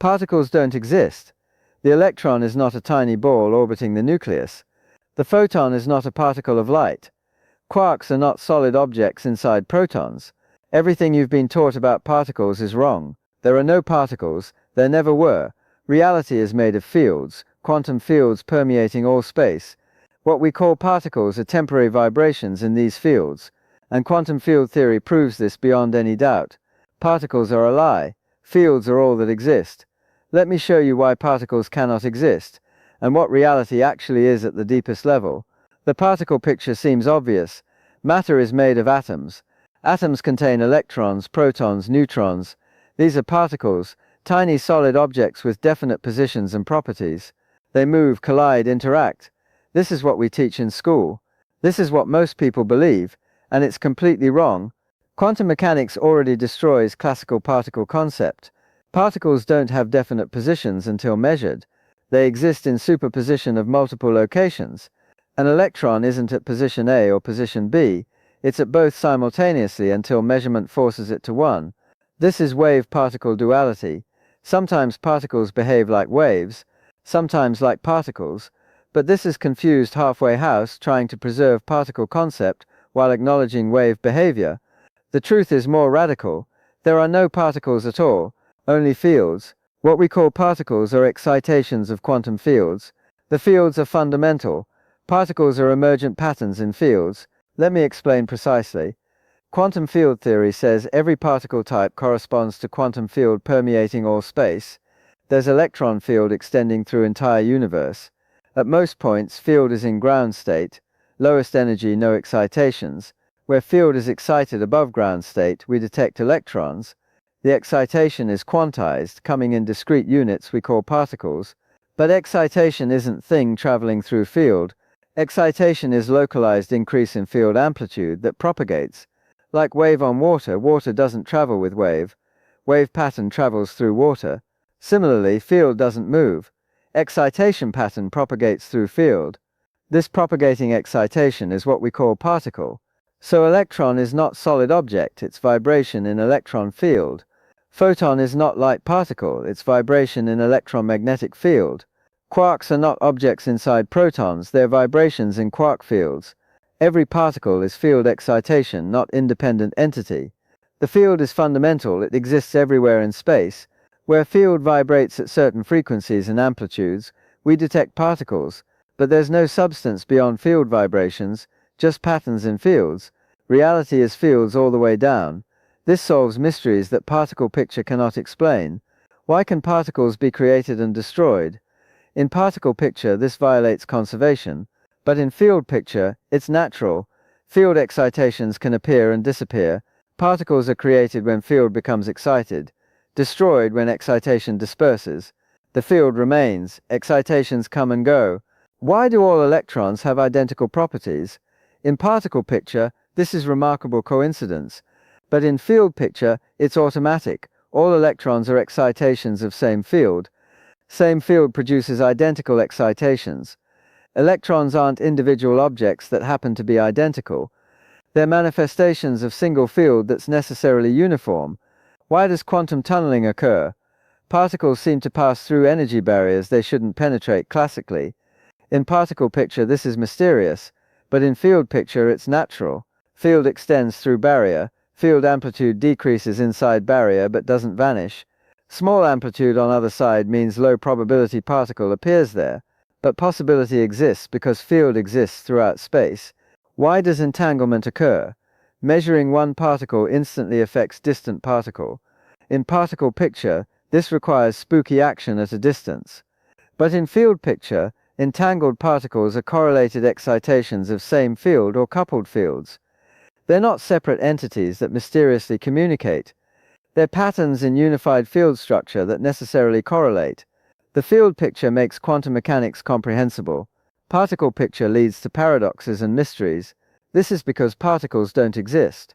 Particles don't exist. The electron is not a tiny ball orbiting the nucleus. The photon is not a particle of light. Quarks are not solid objects inside protons. Everything you've been taught about particles is wrong. There are no particles, there never were. Reality is made of fields, quantum fields permeating all space. What we call particles are temporary vibrations in these fields, and quantum field theory proves this beyond any doubt. Particles are a lie. Fields are all that exist. Let me show you why particles cannot exist, and what reality actually is at the deepest level. The particle picture seems obvious. Matter is made of atoms. Atoms contain electrons, protons, neutrons. These are particles, tiny solid objects with definite positions and properties. They move, collide, interact. This is what we teach in school. This is what most people believe, and it's completely wrong. Quantum mechanics already destroys classical particle concept. Particles don't have definite positions until measured. They exist in superposition of multiple locations. An electron isn't at position A or position B, it's at both simultaneously until measurement forces it to one. This is wave-particle duality. Sometimes particles behave like waves, sometimes like particles, but this is confused halfway house trying to preserve particle concept while acknowledging wave behavior. The truth is more radical. There are no particles at all, only fields. What we call particles are excitations of quantum fields. The fields are fundamental. Particles are emergent patterns in fields. Let me explain precisely. Quantum field theory says every particle type corresponds to quantum field permeating all space. There's electron field extending through entire universe. At most points, field is in ground state, lowest energy, no excitations. Where field is excited above ground state, we detect electrons. The excitation is quantized, coming in discrete units we call particles. But excitation isn't thing traveling through field. Excitation is localized increase in field amplitude that propagates. Like wave on water, water doesn't travel with wave. Wave pattern travels through water. Similarly, field doesn't move. Excitation pattern propagates through field. This propagating excitation is what we call particle. So electron is not solid object, it's vibration in electron field. Photon is not light particle, it's vibration in electromagnetic field. Quarks are not objects inside protons, they're vibrations in quark fields. Every particle is field excitation, not independent entity. The field is fundamental, it exists everywhere in space. Where field vibrates at certain frequencies and amplitudes, we detect particles, but there's no substance beyond field vibrations, just patterns in fields. Reality is fields all the way down. This solves mysteries that particle picture cannot explain. Why can particles be created and destroyed? In particle picture, this violates conservation, but in field picture, it's natural. Field excitations can appear and disappear. Particles are created when field becomes excited, destroyed when excitation disperses. The field remains, excitations come and go. Why do all electrons have identical properties? In particle picture, this is remarkable coincidence. But in field picture, it's automatic. All electrons are excitations of same field. Same field produces identical excitations. Electrons aren't individual objects that happen to be identical. They're manifestations of single field that's necessarily uniform. Why does quantum tunneling occur? Particles seem to pass through energy barriers they shouldn't penetrate classically. In particle picture, this is mysterious, but in field picture, it's natural. Field extends through barrier. Field amplitude decreases inside barrier but doesn't vanish. Small amplitude on other side means low probability particle appears there, but possibility exists because field exists throughout space. Why does entanglement occur? Measuring one particle instantly affects distant particle. In particle picture, this requires spooky action at a distance. But in field picture, entangled particles are correlated excitations of same field or coupled fields. They're not separate entities that mysteriously communicate. They're patterns in unified field structure that necessarily correlate. The field picture makes quantum mechanics comprehensible. Particle picture leads to paradoxes and mysteries. This is because particles don't exist.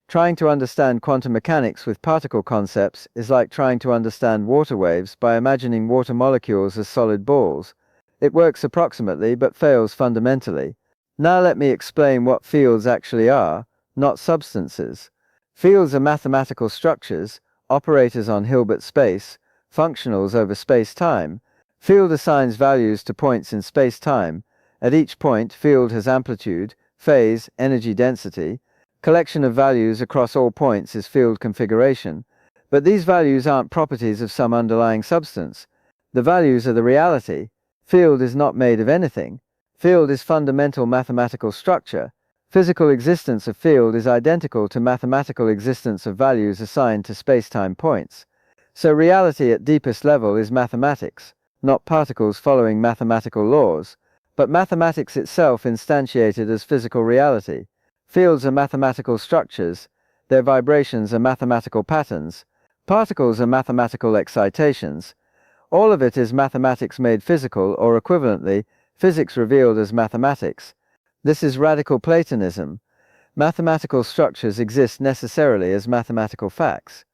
Trying to understand quantum mechanics with particle concepts is like trying to understand water waves by imagining water molecules as solid balls. It works approximately but fails fundamentally. Now let me explain what fields actually are, not substances. Fields are mathematical structures, operators on Hilbert space. functionals over space-time. Field assigns values to points in space-time. At each point, field has amplitude, phase, energy density. Collection of values across all points is field configuration. But these values aren't properties of some underlying substance. The values are the reality. Field is not made of anything. Field is fundamental mathematical structure. Physical existence of field is identical to mathematical existence of values assigned to spacetime points. So reality at deepest level is mathematics, not particles following mathematical laws, but mathematics itself instantiated as physical reality. Fields are mathematical structures. Their vibrations are mathematical patterns. Particles are mathematical excitations. All of it is mathematics made physical, or equivalently, physics revealed as mathematics. This is radical Platonism. Mathematical structures exist necessarily as mathematical facts.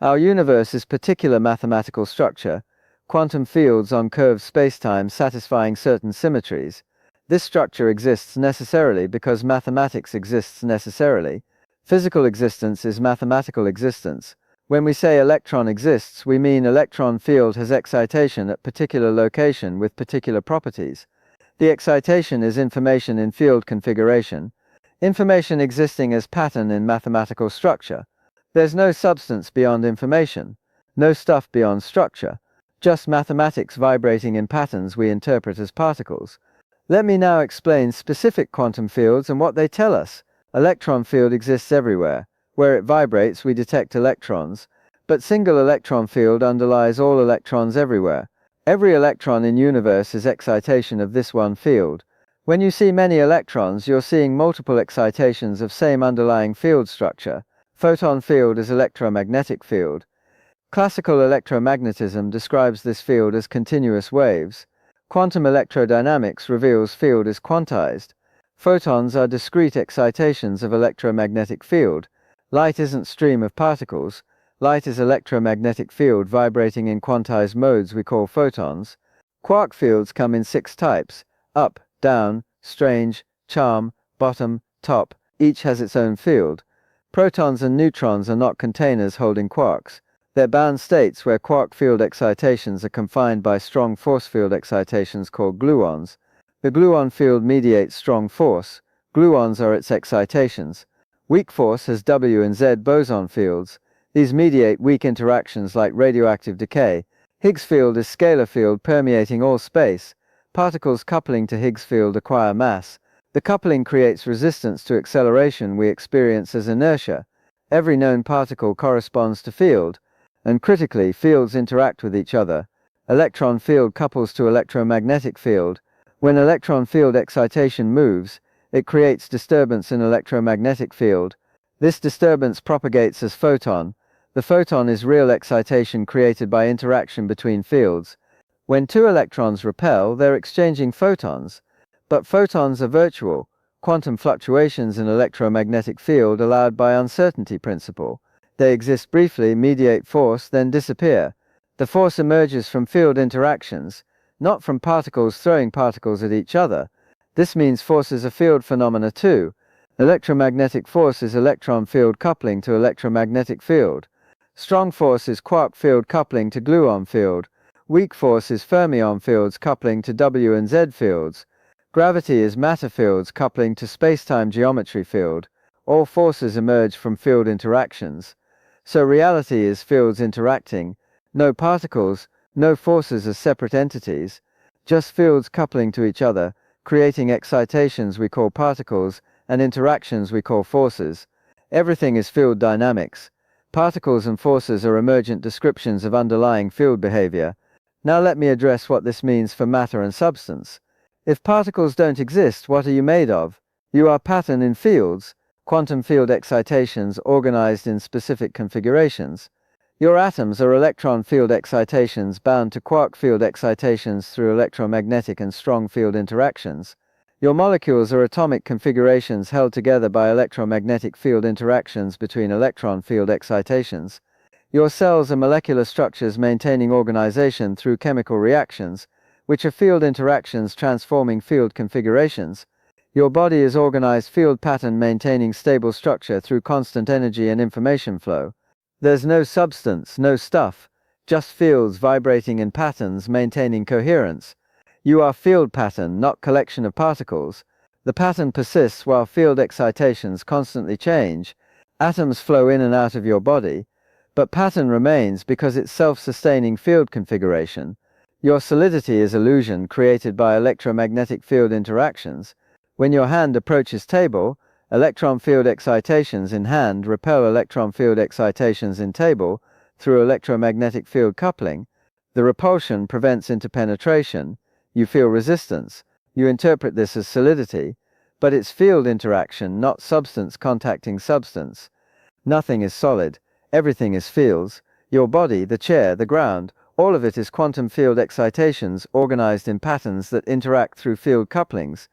Our universe is particular mathematical structure, quantum fields on curved spacetime satisfying certain symmetries. This structure exists necessarily because mathematics exists necessarily. Physical existence is mathematical existence. When we say electron exists, we mean electron field has excitation at particular location with particular properties. The excitation is information in field configuration, information existing as pattern in mathematical structure. There's no substance beyond information, no stuff beyond structure, just mathematics vibrating in patterns we interpret as particles. Let me now explain specific quantum fields and what they tell us. Electron field exists everywhere. Where it vibrates, we detect electrons, but single electron field underlies all electrons everywhere. Every electron in universe is excitation of this one field. When you see many electrons, you're seeing multiple excitations of same underlying field structure. Photon field is electromagnetic field. Classical electromagnetism describes this field as continuous waves. Quantum electrodynamics reveals field is quantized. Photons are discrete excitations of electromagnetic field. Light isn't stream of particles. Light is electromagnetic field vibrating in quantized modes we call photons. Quark fields come in 6 types: up, down, strange, charm, bottom, top. Each has its own field. Protons and neutrons are not containers holding quarks. They're bound states where quark field excitations are confined by strong force field excitations called gluons. The gluon field mediates strong force. Gluons are its excitations. Weak force has W and Z boson fields. These mediate weak interactions like radioactive decay. Higgs field is scalar field permeating all space. Particles coupling to Higgs field acquire mass. The coupling creates resistance to acceleration we experience as inertia. Every known particle corresponds to field, and critically, fields interact with each other. Electron field couples to electromagnetic field. When electron field excitation moves, it creates disturbance in electromagnetic field. This disturbance propagates as photon. The photon is real excitation created by interaction between fields. When 2 electrons repel, they're exchanging photons. But photons are virtual, quantum fluctuations in electromagnetic field allowed by uncertainty principle. They exist briefly, mediate force, then disappear. The force emerges from field interactions, not from particles throwing particles at each other. This means force is a field phenomena too. Electromagnetic force is electron field coupling to electromagnetic field. Strong force is quark field coupling to gluon field. Weak force is fermion fields coupling to W and Z fields. Gravity is matter fields coupling to spacetime geometry field. All forces emerge from field interactions. So reality is fields interacting. No particles, no forces as separate entities. Just fields coupling to each other, creating excitations we call particles and interactions we call forces. Everything is field dynamics. Particles and forces are emergent descriptions of underlying field behavior. Now let me address what this means for matter and substance. If particles don't exist, what are you made of? You are pattern in fields, quantum field excitations organized in specific configurations. Your atoms are electron field excitations bound to quark field excitations through electromagnetic and strong field interactions. Your molecules are atomic configurations held together by electromagnetic field interactions between electron field excitations. Your cells are molecular structures maintaining organization through chemical reactions, which are field interactions transforming field configurations. Your body is organized field pattern maintaining stable structure through constant energy and information flow. There's no substance, no stuff, just fields vibrating in patterns maintaining coherence. You are field pattern, not collection of particles. The pattern persists while field excitations constantly change. Atoms flow in and out of your body, but pattern remains because it's self-sustaining field configuration. Your solidity is illusion created by electromagnetic field interactions. When your hand approaches table, electron field excitations in hand repel electron field excitations in table through electromagnetic field coupling. The repulsion prevents interpenetration. You feel resistance. You interpret this as solidity, but it's field interaction, not substance contacting substance. Nothing is solid. Everything is fields. Your body, the chair, the ground, all of it is quantum field excitations organized in patterns that interact through field couplings.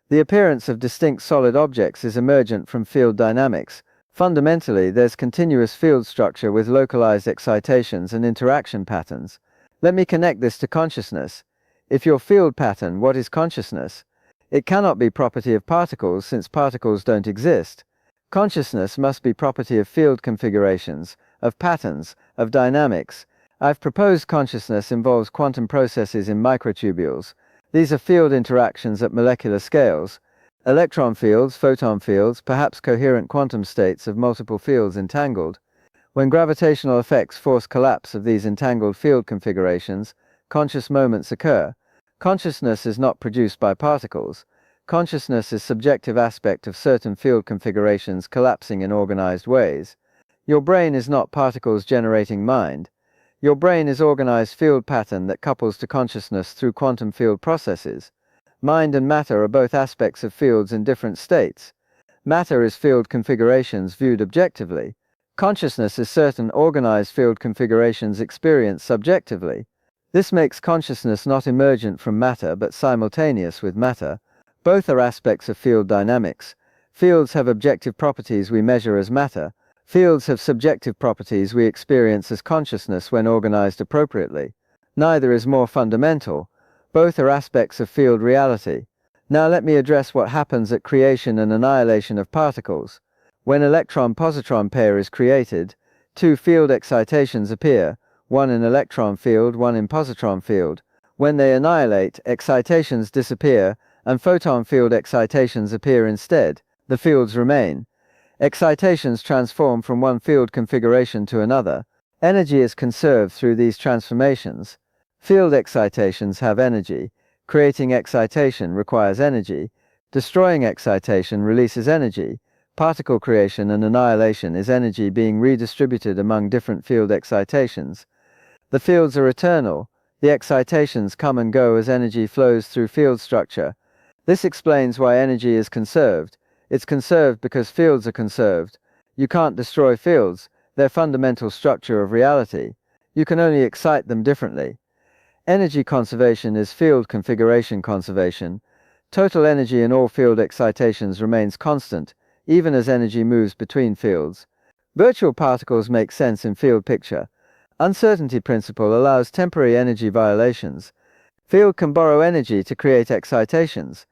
The appearance of distinct solid objects is emergent from field dynamics. Fundamentally, there's continuous field structure with localized excitations and interaction patterns. Let me connect this to consciousness. If your field pattern, what is consciousness? It cannot be property of particles since particles don't exist. Consciousness must be property of field configurations, of patterns, of dynamics. I've proposed consciousness involves quantum processes in microtubules. These are field interactions at molecular scales. Electron fields, photon fields, perhaps coherent quantum states of multiple fields entangled. When gravitational effects force collapse of these entangled field configurations, conscious moments occur. Consciousness is not produced by particles. Consciousness is subjective aspect of certain field configurations collapsing in organized ways. Your brain is not particles generating mind. Your brain is organized field pattern that couples to consciousness through quantum field processes. Mind and matter are both aspects of fields in different states. Matter is field configurations viewed objectively. Consciousness is certain organized field configurations experienced subjectively. This makes consciousness not emergent from matter but simultaneous with matter. Both are aspects of field dynamics. Fields have objective properties we measure as matter. Fields have subjective properties we experience as consciousness when organized appropriately. Neither is more fundamental. Both are aspects of field reality. Now let me address what happens at creation and annihilation of particles. When electron-positron pair is created, two field excitations appear, one in electron field, one in positron field. When they annihilate, excitations disappear, and photon field excitations appear instead. The fields remain. Excitations transform from one field configuration to another. Energy is conserved through these transformations. Field excitations have energy. Creating excitation requires energy. Destroying excitation releases energy. Particle creation and annihilation is energy being redistributed among different field excitations. The fields are eternal. The excitations come and go as energy flows through field structure. This explains why energy is conserved. It's conserved because fields are conserved. You can't destroy fields. They're fundamental structure of reality. You can only excite them differently. Energy conservation is field configuration conservation. Total energy in all field excitations remains constant, even as energy moves between fields. Virtual particles make sense in field picture. Uncertainty principle allows temporary energy violations. Field can borrow energy to create excitations.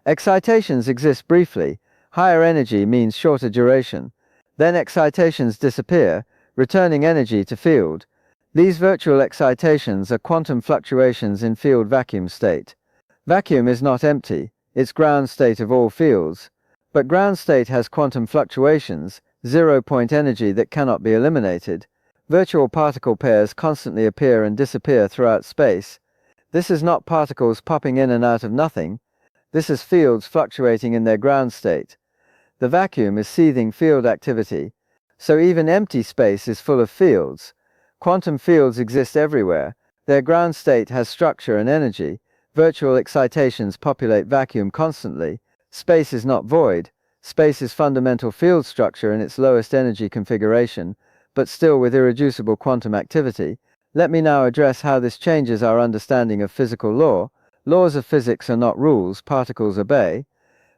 Excitations exist briefly. Higher energy means shorter duration. Then excitations disappear, returning energy to field. These virtual excitations are quantum fluctuations in field vacuum state. Vacuum is not empty, it's ground state of all fields. But ground state has quantum fluctuations, zero-point energy that cannot be eliminated. Virtual particle pairs constantly appear and disappear throughout space. This is not particles popping in and out of nothing. This is fields fluctuating in their ground state. The vacuum is seething field activity. So even empty space is full of fields. Quantum fields exist everywhere. Their ground state has structure and energy. Virtual excitations populate vacuum constantly. Space is not void. Space is fundamental field structure in its lowest energy configuration, but still with irreducible quantum activity. Let me now address how this changes our understanding of physical law. Laws of physics are not rules particles obey.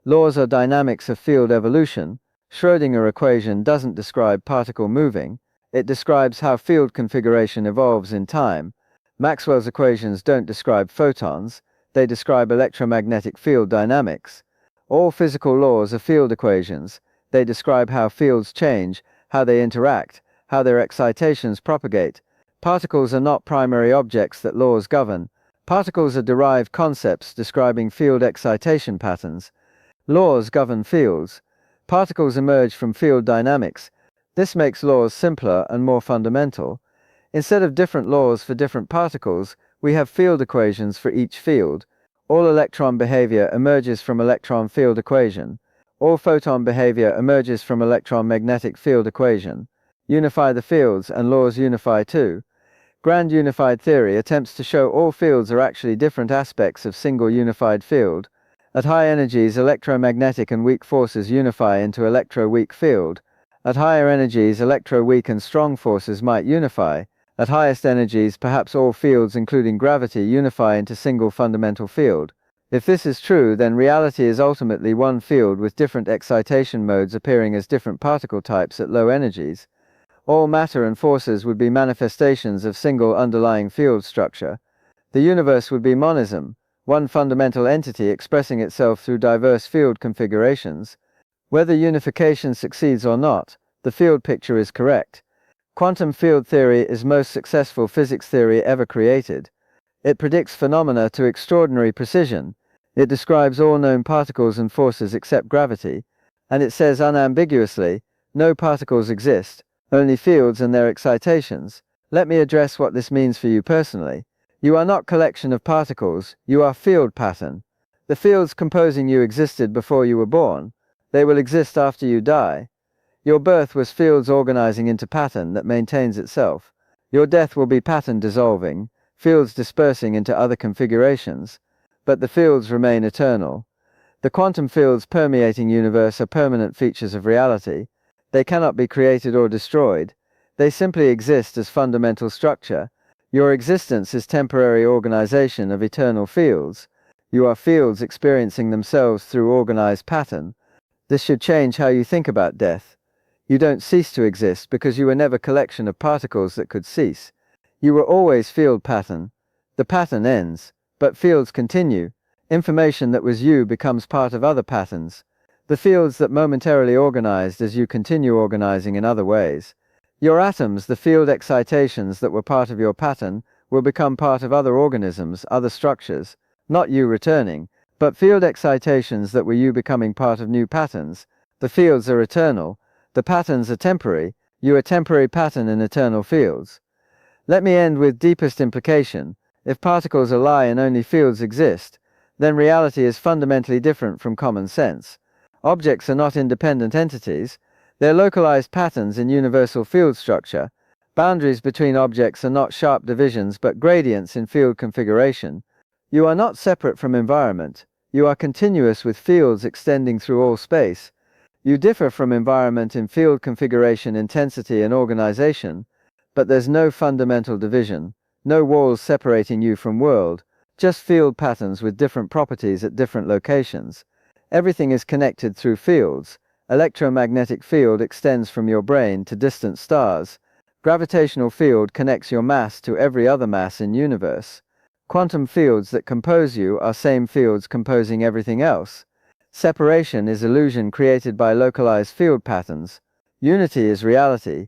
Laws are dynamics of field evolution. Schrödinger equation doesn't describe particle moving. It describes how field configuration evolves in time. Maxwell's equations don't describe photons. They describe electromagnetic field dynamics. All physical laws are field equations. They describe how fields change, how they interact, how their excitations propagate. Particles are not primary objects that laws govern. Particles are derived concepts describing field excitation patterns. Laws govern fields. Particles emerge from field dynamics. This makes laws simpler and more fundamental. Instead of different laws for different particles, we have field equations for each field. All electron behavior emerges from electron field equation. All photon behavior emerges from electromagnetic field equation. Unify the fields, and laws unify too. Grand unified theory attempts to show all fields are actually different aspects of single unified field. At high energies, electromagnetic and weak forces unify into electro-weak field. At higher energies, electro-weak and strong forces might unify. At highest energies, perhaps all fields including gravity unify into single fundamental field. If this is true, then reality is ultimately one field with different excitation modes appearing as different particle types at low energies. All matter and forces would be manifestations of single underlying field structure. The universe would be monism, one fundamental entity expressing itself through diverse field configurations. Whether unification succeeds or not, the field picture is correct. Quantum field theory is most successful physics theory ever created. It predicts phenomena to extraordinary precision. It describes all known particles and forces except gravity, and it says unambiguously, no particles exist, only fields and their excitations. Let me address what this means for you personally. You are not collection of particles, you are field pattern. The fields composing you existed before you were born. They will exist after you die. Your birth was fields organizing into pattern that maintains itself. Your death will be pattern dissolving, fields dispersing into other configurations, but the fields remain eternal. The quantum fields permeating universe are permanent features of reality. They cannot be created or destroyed. They simply exist as fundamental structure. Your existence is temporary organization of eternal fields. You are fields experiencing themselves through organized pattern. This should change how you think about death. You don't cease to exist because you were never a collection of particles that could cease. You were always field pattern. The pattern ends, but fields continue. Information that was you becomes part of other patterns. The fields that momentarily organized as you continue organizing in other ways. Your atoms, the field excitations that were part of your pattern, will become part of other organisms, other structures, not you returning, but field excitations that were you becoming part of new patterns. The fields are eternal. The patterns are temporary. You are temporary pattern in eternal fields. Let me end with deepest implication. If particles are lie and only fields exist, then reality is fundamentally different from common sense. Objects are not independent entities. They're localized patterns in universal field structure. Boundaries between objects are not sharp divisions but gradients in field configuration. You are not separate from environment. You are continuous with fields extending through all space. You differ from environment in field configuration, intensity, and organization, but there's no fundamental division, no walls separating you from world, just field patterns with different properties at different locations. Everything is connected through fields. Electromagnetic field extends from your brain to distant stars. Gravitational field connects your mass to every other mass in universe. Quantum fields that compose you are same fields composing everything else. Separation is illusion created by localized field patterns. Unity is reality.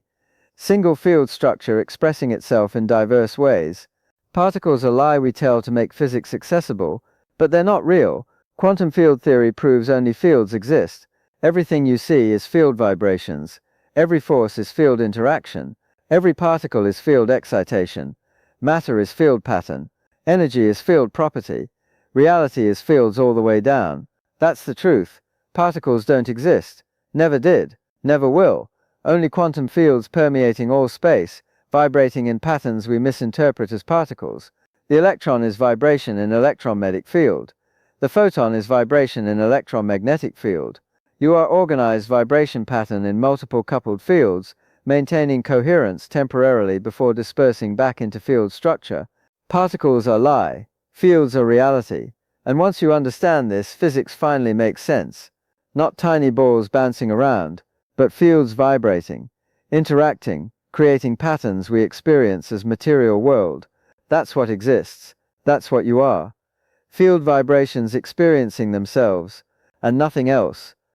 Single field structure expressing itself in diverse ways. Particles are lie we tell to make physics accessible, but they're not real. Quantum field theory proves only fields exist. Everything you see is field vibrations. Every force is field interaction. Every particle is field excitation. Matter is field pattern. Energy is field property. Reality is fields all the way down. That's the truth. Particles don't exist. Never did. Never will. Only quantum fields permeating all space, vibrating in patterns we misinterpret as particles. The electron is vibration in electromagnetic field. The photon is vibration in electromagnetic field. You are organized vibration pattern in multiple coupled fields, maintaining coherence temporarily before dispersing back into field structure. Particles are lie. Fields are reality. And once you understand this, physics finally makes sense. Not tiny balls bouncing around, but fields vibrating, interacting, creating patterns we experience as material world. That's what exists. That's what you are. Field vibrations experiencing themselves, and nothing else.